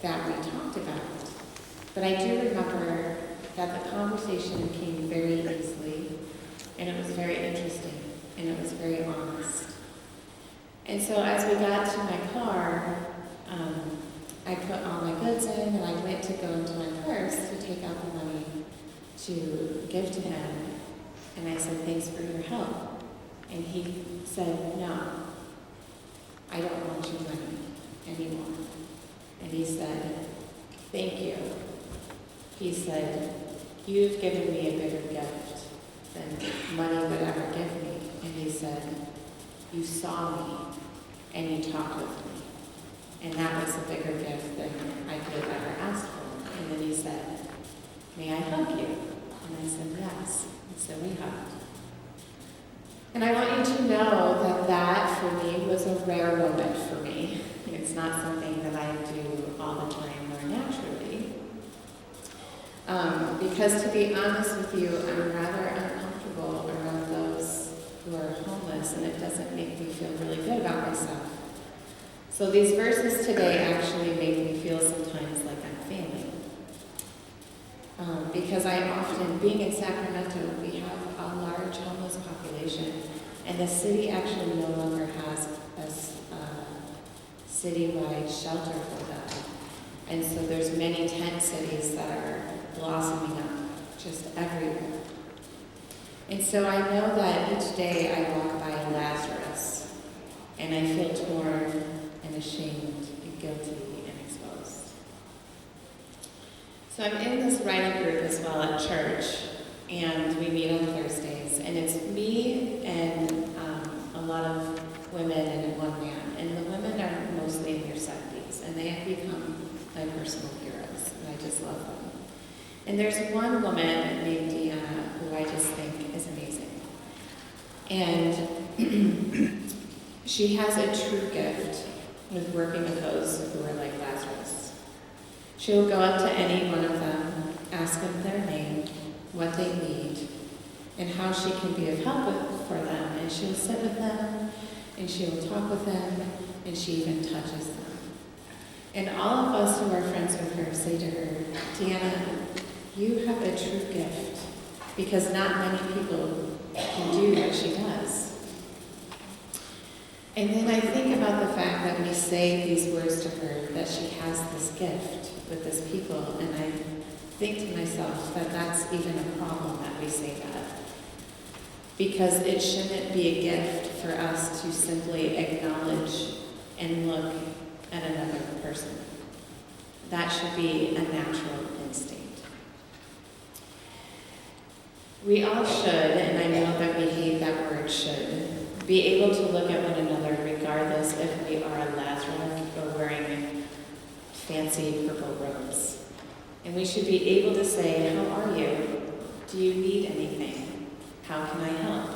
that we talked about. But I do remember that the conversation came very easily, and it was very interesting, and it was very honest. And so as we got to my car, I put all my goods in, and I went to go into my purse to take out the money to give to him. And I said, "Thanks for your help." And he said, "No, I don't want your money anymore." And he said, "Thank you." He said, "You've given me a bigger gift than money would ever give me." And he said, "You saw me and you talked with me. And that was a bigger gift than I could have ever asked for." And then he said, "May I hug you?" And I said, "Yes." And so we hugged. And I want you to know that that for me was a rare moment for me. It's not something that I do all the time or naturally. Because to be honest with you, I'm rather uncomfortable around those who are homeless, and it doesn't make me feel really good about myself. So these verses today actually make me feel sometimes like I'm failing. Because I often, being in Sacramento, we have a large homeless population, and the city actually no longer has a citywide shelter for them. And so there's many tent cities that are blossoming up just everywhere. And so I know that each day I walk by Lazarus, and I feel torn and ashamed and guilty and exposed. So I'm in this writing group as well at church, and we meet on Thursdays, and it's me and a lot of women and one man, and the women are mostly in their 70s, and they have become my personal heroes, and I just love them. And there's one woman named Deanna who I just think is amazing. And she has a true gift with working with those who are like Lazarus. She will go up to any one of them, ask them their name, what they need, and how she can be of help for them. And she'll sit with them, and she will talk with them, and she even touches them. And all of us who are friends with her say to her, "Deanna, you have a true gift, because not many people can do what she does." And then I think about the fact that we say these words to her, that she has this gift with this people, and I think to myself that that's even a problem that we say that. Because it shouldn't be a gift for us to simply acknowledge and look at another person. That should be a natural instinct. We all should, and I know that we hate that word should, be able to look at one another regardless if we are a Lazarus or wearing fancy purple robes. And we should be able to say, "How are you? Do you need anything? How can I help?"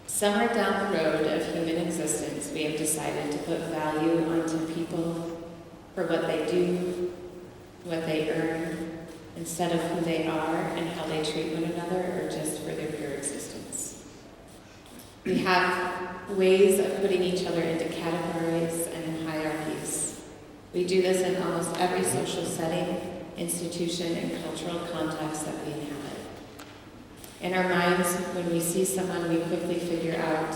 Somewhere down the road of human existence, we have decided to put value onto people for what they do, what they earn, instead of who they are and how they treat one another, or just for their pure existence. We have ways of putting each other into categories and in hierarchies. We do this in almost every social setting, institution, and cultural context that we inhabit. In our minds, when we see someone, we quickly figure out,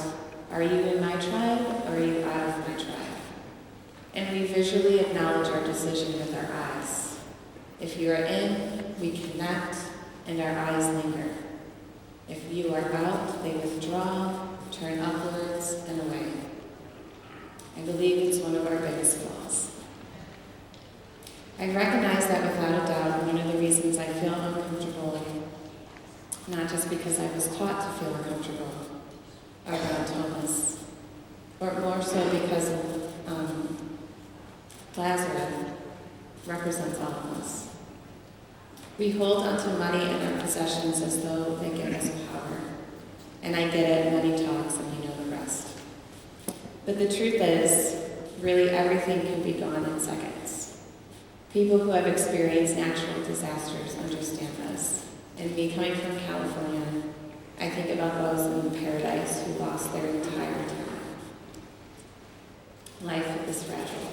are you in my tribe or are you out of my tribe? And we visually acknowledge our decision with our eyes. If you are in, we connect, and our eyes linger. If you are out, they withdraw, turn upwards and away. I believe it's one of our biggest flaws. I recognize that without a doubt, one of the reasons I feel uncomfortable, not just because I was taught to feel uncomfortable around homeless, but more so because Lazarus represents all of us. We hold onto money and our possessions as though they give us power. And I get it, money talks, and you know the rest. But the truth is, really everything can be gone in seconds. People who have experienced natural disasters understand this. And me coming from California, I think about those in Paradise who lost their entire town. Life is fragile.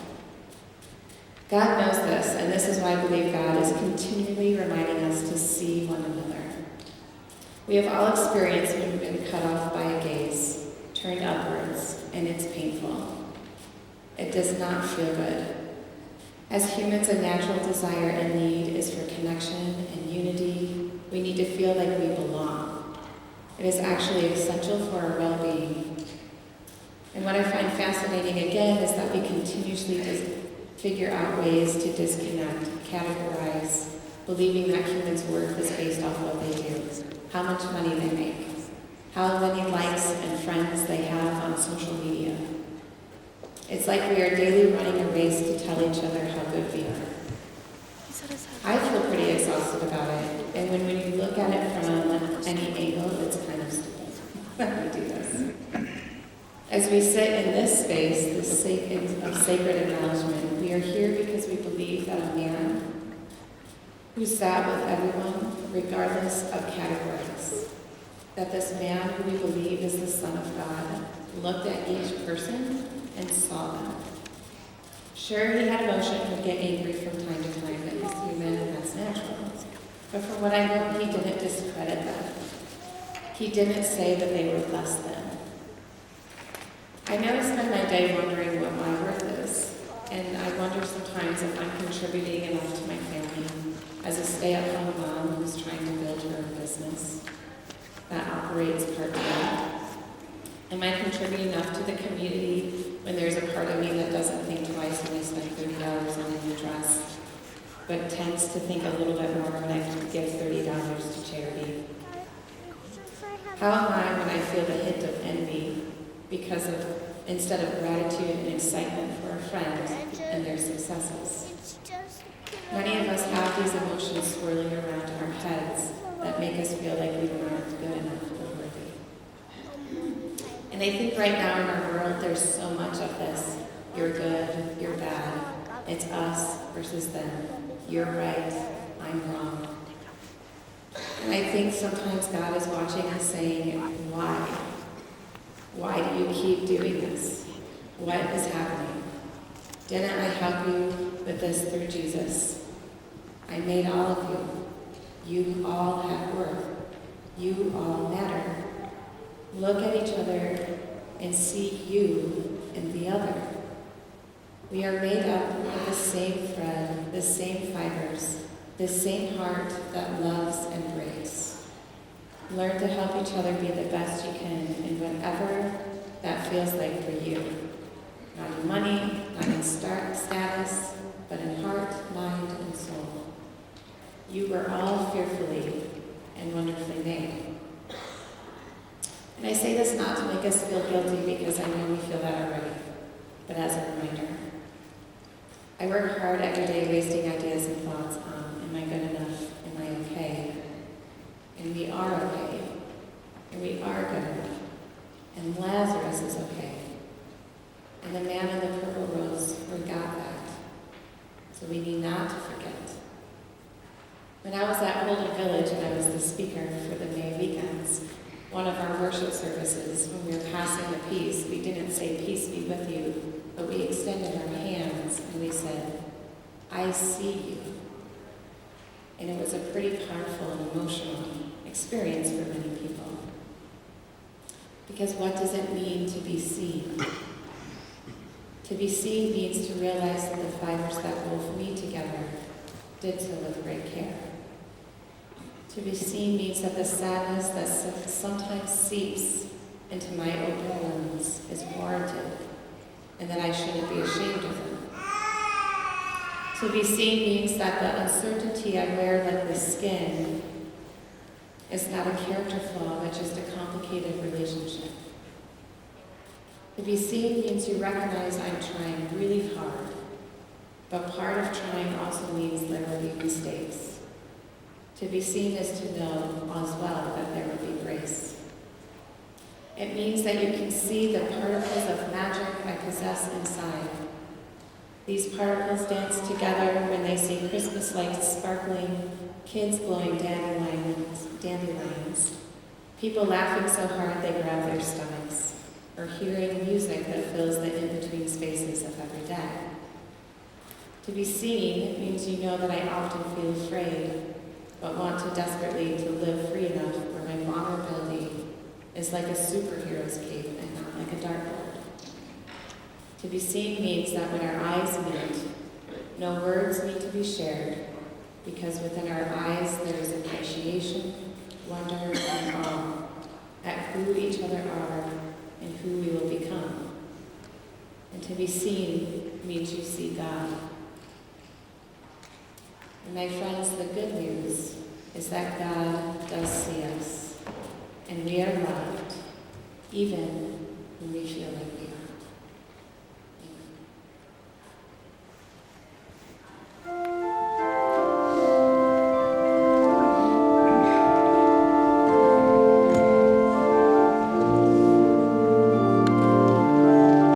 God knows this, and this is why I believe God is continually reminding us to see one another. We have all experienced when we've been cut off by a gaze, turned upwards, and it's painful. It does not feel good. As humans, a natural desire and need is for connection and unity. We need to feel like we belong. It is actually essential for our well-being. And what I find fascinating again is that we continuously figure out ways to disconnect, categorize, believing that humans' worth is based off what they do, how much money they make, how many likes and friends they have on social media. It's like we are daily running a race to tell each other how good we are. I feel pretty exhausted about it, and when you look at it from any angle, it's kind of stupid that we do this. As we sit in this space, this sacred acknowledgement, we are here because we believe that a man who sat with everyone, regardless of categories, that this man who we believe is the Son of God, looked at each person and saw them. Sure, he had emotion, would get angry from time to time, but he's human and that's natural. But from what I know, he didn't discredit them. He didn't say that they were less than. I know I spend my day wondering what my worth is, and I wonder sometimes if I'm contributing enough to my family as a stay-at-home mom who's trying to build her own business that operates part-time. Am I contributing enough to the community when there's a part of me that doesn't think twice when I spend $30 on a new dress, but tends to think a little bit more when I give $30 to charity? How am I when I feel the hint of envy because of, instead of gratitude and excitement for a friend and their successes? Many of us have these emotions swirling around our heads that make us feel like we weren't good enough or worthy. And I think right now in our world, there's so much of this. You're good, you're bad. It's us versus them. You're right, I'm wrong. And I think sometimes God is watching us saying, why? Why do you keep doing this? What is happening? Didn't I help you with this through Jesus? I made all of you. You all have worth. You all matter. Look at each other and see you in the other. We are made up of the same thread, the same fibers, the same heart that loves and breaks. Learn to help each other be the best you can in whatever that feels like for you. Not in money, not in status, but in heart, mind, and soul. You were all fearfully and wonderfully made. And I say this not to make us feel guilty because I know we feel that already, but as a reminder. I work hard every day wasting ideas and thoughts on, am I good enough? Am I okay? And we are okay. And we are good enough. And Lazarus is okay. And the man in the purple rose forgot that. So we need not to forget. When I was at Holden Village and I was the speaker for the May weekends, one of our worship services, when we were passing the peace, we didn't say, peace be with you, but we extended our hands and we said, I see you. And it was a pretty powerful and emotional experience for many people. Because what does it mean to be seen? To be seen means to realize that the fibers that wove me together did so with great care. To be seen means that the sadness that sometimes seeps into my open wounds is warranted, and that I shouldn't be ashamed of them. To be seen means that the uncertainty I wear like the skin is not a character flaw, but just a complicated relationship. To be seen means you recognize I'm trying really hard, but part of trying also means there will be mistakes. To be seen is to know as well that there will be grace. It means that you can see the particles of magic I possess inside. These particles dance together when they see Christmas lights sparkling, kids blowing dandelions, people laughing so hard they grab their stomachs, or hearing music that fills the in-between spaces of every day. To be seen means you know that I often feel afraid, but want to desperately to live free enough where my vulnerability is like a superhero's cape and not like a dartboard. To be seen means that when our eyes meet, no words need to be shared, because within our eyes there is appreciation, wonder, and awe at who each other are and who we will become. And to be seen means you see God. And my friends, the good news is that God does see us, and we are loved, even when we feel like we